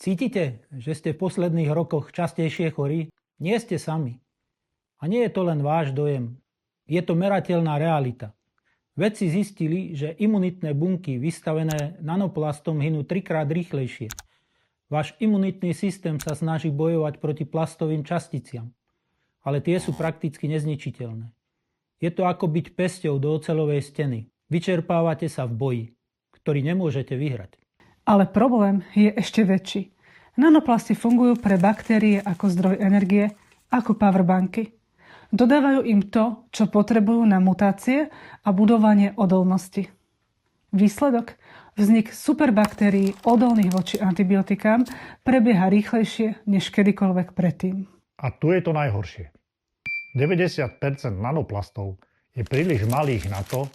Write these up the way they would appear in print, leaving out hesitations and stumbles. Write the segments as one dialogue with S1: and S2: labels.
S1: Cítite, že ste v posledných rokoch častejšie chorí? Nie ste sami. A nie je to len váš dojem. Je to merateľná realita. Vedci zistili, že imunitné bunky vystavené nanoplastom hynú 3-krát rýchlejšie. Váš imunitný systém sa snaží bojovať proti plastovým časticiam, ale tie sú prakticky nezničiteľné. Je to ako byť pesťou do oceľovej steny. Vyčerpávate sa v boji, ktorý nemôžete vyhrať.
S2: Ale problém je ešte väčší. Nanoplasty fungujú pre baktérie ako zdroj energie, ako powerbanky. Dodávajú im to, čo potrebujú na mutácie a budovanie odolnosti. Výsledok? Vznik superbaktérií odolných voči antibiotikám prebieha rýchlejšie než kedykoľvek predtým.
S3: A tu je to najhoršie. 90% nanoplastov je príliš malých na to,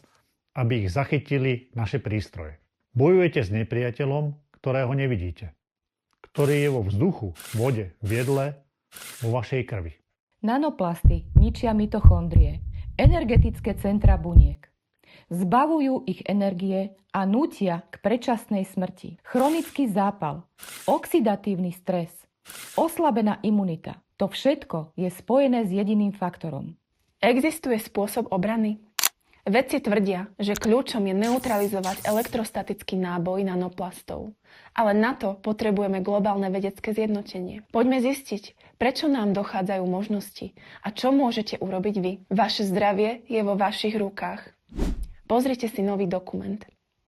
S3: aby ich zachytili naše prístroje. Bojujete s nepriateľom, ktorého nevidíte, ktorý je vo vzduchu, vode, v jedle, vo vašej krvi.
S4: Nanoplasty ničia mitochondrie, energetické centra buniek. Zbavujú ich energie a nútia k predčasnej smrti. Chronický zápal, oxidatívny stres, oslabená imunita. To všetko je spojené s jediným faktorom.
S5: Existuje spôsob obrany? Vedci tvrdia, že kľúčom je neutralizovať elektrostatický náboj nanoplastov. Ale na to potrebujeme globálne vedecké zjednotenie. Poďme zistiť, prečo nám dochádzajú možnosti a čo môžete urobiť vy. Vaše zdravie je vo vašich rukách. Pozrite si nový dokument.